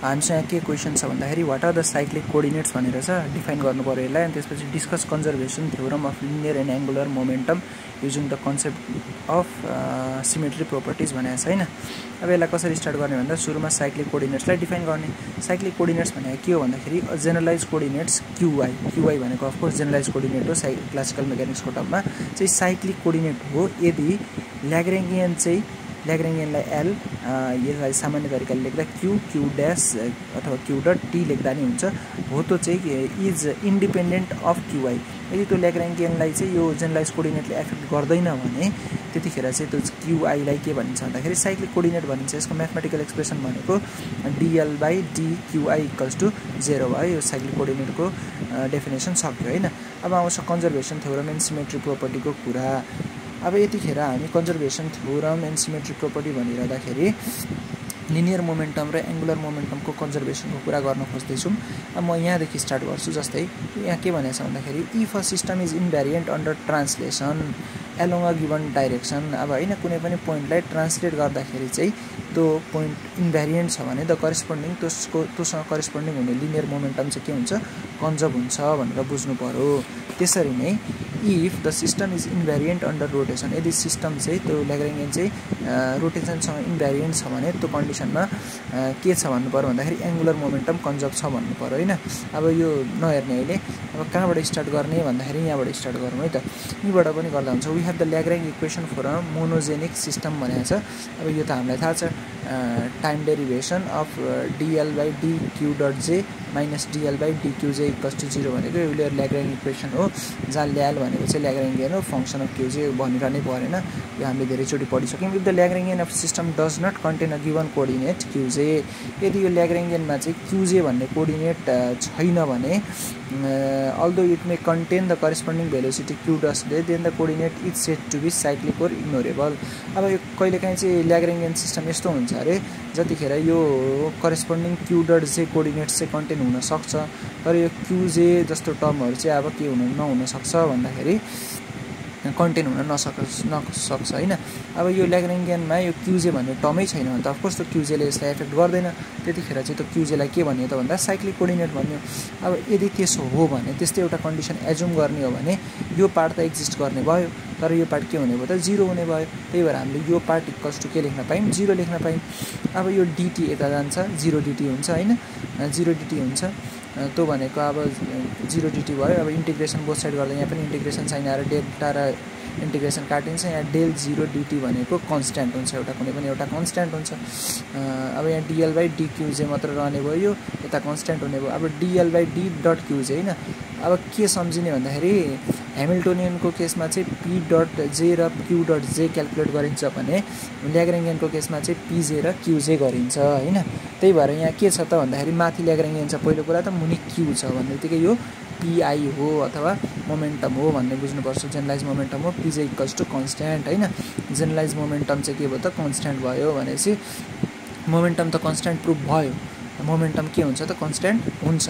हामीसँग के क्वेशन छ भन्दाखेरि what are the cyclic coordinates भनेर छ डिफाइन गर्नु पर्यो यसलाई अनि त्यसपछि discuss conservation theorem of linear and angular momentum using the concept of symmetry properties भनेको छ हैन। अब यसलाई कसरी स्टार्ट गर्ने भन्दा सुरुमा साइक्लिक कोअर्डिनेट्सलाई डिफाइन गर्ने। साइक्लिक कोअर्डिनेट्स भनेको के हो भन्दाखेरि जेनरलाइज कोअर्डिनेट्स क्युवाई भनेको अफ कोर्स जेनरलाइज कोअर्डिनेट हो क्लासिकल मेकानिक्सको टर्ममा चाहिँ साइक्लिक कोअर्डिनेट हो यदि ल्याग्रेन्जियनलाई एल यसलाई सामान्य तरिकाले लेख्दा क्यू ड्यास अथवा क्यू डट टी लेख्दा नि हुन्छ हो त्यो चाहिँ इज इन्डिपेन्डेन्ट अफ क्युआई। यदि त्यो ल्याग्रेन्जियनलाई चाहिँ यो जेनरलाइज कोअर्डिनेटले एफेक्ट गर्दैन भने त्यतिखेर चाहिँ त्यो क्युआईलाई के भनिन्छ भन्दाखेरि साइक्लिक कोअर्डिनेट भनिन्छ। यसको म्याथमेटिकल एक्सप्रेसन भनेको dl/d/qi = 0 भयो। यो साइक्लिक कोअर्डिनेटको डेफिनेसन सक्यो हैन। अब आउँछ कन्जर्भेसन थ्योरम एन्ड सिमेट्री प्रोपर्टीको कुरा। अब यतिखेर हामी conservation theorem and symmetry property भनिरहँदाखेरि लिनियर मोमेन्टम र एंगुलर मोमेन्टमको कन्जर्भेसनको कुरा गर्न खोज्दैछौँ। अब म यहाँदेखि स्टार्ट गर्छु। जस्तै यहाँ के भनेको छ भन्दाखेरि if a system is invariant under translation along a given direction. अब हैन कुनै पनि पोइन्टलाई ट्रान्सलेट गर्दाखेरि चाहिँ त्यो पोइन्ट इन्भ्यारिएन्ट छ भने द करेस्पोन्डिङ त्योसँग करेस्पोन्डिङ हुने लिनियर मोमेन्टम चाहिँ के हुन्छ कन्जर्भ हुन्छ भनेर बुझ्नु पर्यो। त्यसरी नै if the system is invariant under rotation यदि सिस्टम चाहिँ त्यो ल्याग्रेन्जियन चाहिँ रोटेसनसँग इन्भ्यारिएन्ट छ भने त्यो कन्डिसनमा के छ भन्नु पर्यो भन्दाखेरि एंगुलर मोमेन्टम कन्जर्भ छ भन्नु पर्यो हैन। अब यो नहेर्ने अहिले अब कहाँबाट स्टार्ट गर्ने भन्दाखेरि यहाँबाट स्टार्ट गरौँ है त। यहीँबाट पनि गर्दा हुन्छ। We have the Lagrange equation for a monogenic system भनेको छ। अब यो त हामीलाई थाहा छ time derivation of dl/dq.j minus dl/dqj = 0 भनेको यो ल्याग्रेन्ज इक्वेसन हो जहाँ ल्याल भनेको चाहिँ ल्याग्रेन्जियन हो फंक्सन अफ क्युजे भनिरहनै परेन यो हामीले धेरैचोटि पढिसक्यौँ। If the Lagrangian of system does not contain a given coordinate q j यदि यो ल्याग्रेन्जियनमा चाहिँ क्युजे भन्ने कोअर्डिनेट छैन भने although it may contain the corresponding velocity q dot j then the coordinate is said to be cyclic or ignorable. अब यो कहिलेकाहीँ चाहिँ ल्याग्रेन्जियन सिस्टम यस्तो हुन्छ अरे जतिखेर यो corresponding q dot j coordinates चाहिँ कन्टेन हुन सक्छ तर यो qj जस्तो टर्महरु चाहिँ अब के नहुन सक्छ भन्दाखेरि कन्टेन हुन नसक्छ हैन। अब यो ल्याग्रेन्जियनमा यो क्युजे भन्ने टर्मै छैन भने त अफकोर्स त्यो क्युजेले यसलाई एफेक्ट गर्दैन। त्यतिखेर चाहिँ त्यो क्युजेलाई के भन्यो त भन्दा साइक्लिक कोअर्डिनेट भन्यो। अब यदि त्यसो हो भने त्यस्तै एउटा कन्डिसन एज्युम गर्ने हो भने यो पार्ट त एक्जिस्ट गर्ने भयो तर यो पार्ट के हुने भयो त 0 हुने भयो। त्यही भएर हामीले यो पार्ट इक्वल्स टु के लेख्न पायौँ 0 लेख्न पायौँ। अब यो dt यता जान्छ 0 dt हुन्छ हैन 0 dt हुन्छ त्यो भनेको अब 0 dt भयो। अब इन्टिग्रेसन बोथ साइड गर्दा यहाँ पनि इन्टिग्रेसन साइन आएर डेल्टा र इन्टिग्रेसन काटिन्छ। यहाँ डेल 0 dt भनेको कन्स्ट्यान्ट हुन्छ एउटा कुनै पनि एउटा कन्स्ट्यान्ट हुन्छ। अब यहाँ dl/dqj मात्र रहने भयो यता कन्स्ट्यान्ट हुने भयो। अब dl/d.qj हैन। अब के सम्झिने भन्दाखेरि ह्यामिल्टोनियनको केसमा चाहिँ p डट j र q डट j क्याल्कुलेट गरिन्छ भने ल्याग्रेन्जियनको केसमा चाहिँ pj र qj गरिन्छ हैन। त्यही भएर यहाँ के छ त भन्दाखेरि माथि ल्याग्रेन्जियन छ पहिलो कुरा त मुनि q छ भन्नेबित्तिकै यो pi हो अथवा मोमेन्टम हो भन्ने बुझ्नुपर्छ। जेनरलाइज मोमेन्टम हो pj = कन्स्ट्यान्ट हैन। जेनरलाइज मोमेन्टम चाहिँ के भयो त कन्स्ट्यान्ट भयो भनेपछि मोमेन्टम त कन्स्ट्यान्ट प्रुफ भयो। मोमेन्टम के हुन्छ त कन्स्ट्यान्ट हुन्छ।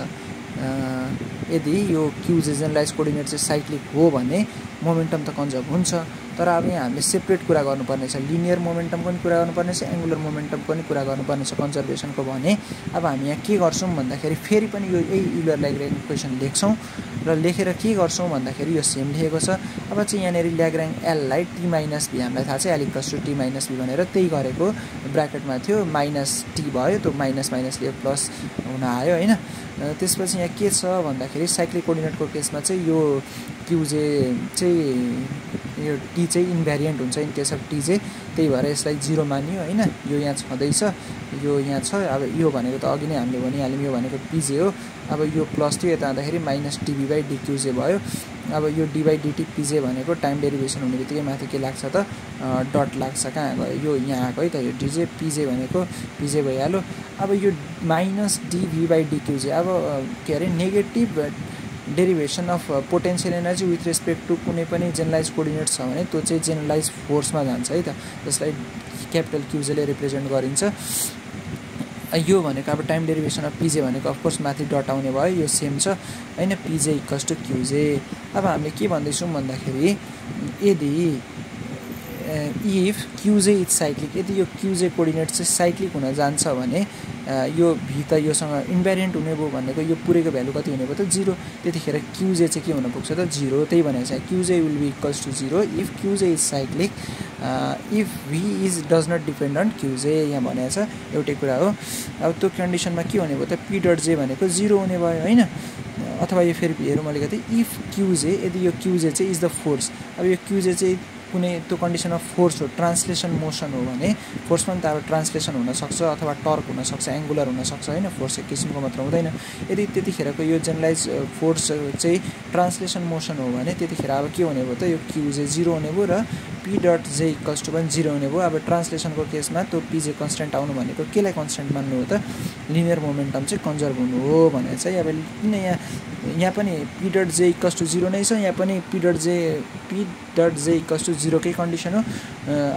यदि यो क्युजे जेनरलाइज कोअर्डिनेट चाहिँ साइक्लिक हो भने मोमेन्टम त कन्जर्भ हुन्छ। तर अब यहाँ हामीले सेपरेट कुरा गर्नुपर्ने छ लिनियर मोमेन्टमको पनि कुरा गर्नुपर्ने छ एंगुलर मोमेन्टमको पनि कुरा गर्नुपर्ने छ कन्जर्भेसनको भने अब हामी यहाँ के गर्छौँ भन्दाखेरि फेरि पनि यो यही युलर ल्याग्रेन्ज इक्वेसन लेख्छौँ र लेखेर के गर्छौँ भन्दाखेरि यो सेम लेखेको छ। अब चाहिँ यहाँनेरि ल्याग्रेन्ज एललाई t - b हामीलाई थाहा छ l = t - b भनेर त्यही गरेको ब्र्याकेटमा थियो -t भयो त्यो माइनसले प्लस हुन आयो हैन। त्यसपछि यहाँ के छ भन्दाखेरि साइक्लिक कोअर्डिनेटको केसमा चाहिँ यो क्युजे चाहिँ यो t चाहिँ इन्भ्यारिएन्ट हुन्छ इन केस अफ tj त्यही भएर यसलाई 0 मानियो हैन। यो यहाँ छँदैछ यो यहाँ छ। अब यो भनेको त अघि नै हामीले भनिहाल्यौँ यो भनेको pj हो। अब यो प्लस थियो यता आउँदाखेरि -dv/dqj भयो। अब यो d/dt pj भनेको टाइम डेरिभेसन हुने बित्तिकै माथि के लाग्छ त डट लाग्छ कहाँ गयो यो यहाँ आएको है त यो dj pj भनेको pj भइहाल्यो। अब यो -dv/dqj अब के अरे negative derivation of potential energy with respect to कुनै पनि जेनरलाइज कोअर्डिनेट छ भने त्यो चाहिँ जेनरलाइज फोर्समा जान्छ है त जसलाई क्यापिटल क्युजेले रिप्रेजेन्ट गरिन्छ। यो भनेको अब टाइम डेरिभेसन अफ pj भनेको अफकोर्स माथि डट आउने भयो यो सेम छ हैन pj = qj। अब हामीले के भन्दैछौँ भन्दाखेरि यदि इफ क्युजे इज साइक्लिक, यदि यो क्युजे कोअर्डिनेट चाहिँ साइक्लिक हुन जान्छ भने यो भी त योसँग इन्भ्यारिएन्ट हुने भयो भनेको यो पुरैको भ्यालु कति हुने भयो त 0, त्यतिखेर क्युजे चाहिँ के हुन पुग्छ त 0, त्यही भनेको छ q j will be equals to 0 if q j is cyclic if V is does not depend on q j, यहाँ भनेको छ एउटै कुरा हो। अब त्यो कन्डिसनमा के हुने भयो त पी डट जे भनेको 0 हुने भयो होइन, अथवा यो फेरि हेरौँ अलिकति, इफ क्युजे, यदि यो क्युजे चाहिँ इज द फोर्स, अब यो क्युजे चाहिँ कुनै त्यो कन्डिसनमा फोर्स हो, ट्रान्सलेसन मोसन हो भने फोर्समा पनि त अब ट्रान्सलेसन हुनसक्छ अथवा टर्क हुनसक्छ, एङ्गुलर हुनसक्छ होइन, फोर्स एक किसिमको मात्र हुँदैन। यदि त्यतिखेरको यो जेनरलाइज फोर्स चाहिँ ट्रान्सलेसन मोसन हो भने त्यतिखेर अब के हुने भयो त यो क्युजे 0 हुने भयो र पी डट जे इक्वल्स टु पनि 0 हुने भयो। अब ट्रान्सलेसनको केसमा त्यो पिजे कन्सटेन्ट आउनु भनेको केलाई कन्सटेन्ट मान्नु हो त, लिनियर मोमेन्टम चाहिँ कन्जर्भ हुनु हो भनेर चाहिँ अब किन यहाँ पनि पी डट जे इक्वल्स टु 0 नै छ, यहाँ पनि पी डट जे इक्वल्स टु 0 कै कन्डिसन हो।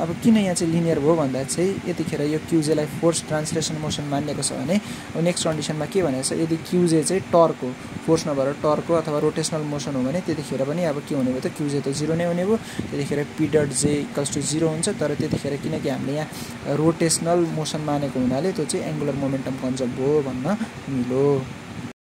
अब किन यहाँ चाहिँ लिनियर भयो भन्दा चाहिँ यतिखेर यो क्युजेलाई फोर्स ट्रान्सलेसन मोसन मानिएको छ भने अब नेक्स्ट कन्डिसनमा के भनेको छ, यदि क्युजे चाहिँ टर्क हो, फोर्स नभएर टर्क हो अथवा रोटेसनल मोसन हो भने त्यतिखेर पनि अब के हुने भयो त क्युजे त 0 नै हुने भयो, त्यतिखेर पी डट जे इक्वल्स टु 0 हुन्छ। तर त्यतिखेर किनकि हामीले यहाँ रोटेसनल मोसन मानेको हुनाले त्यो चाहिँ एङ्गुलर मोमेन्टम कन्जर्भ भयो भन्न मिल्यो।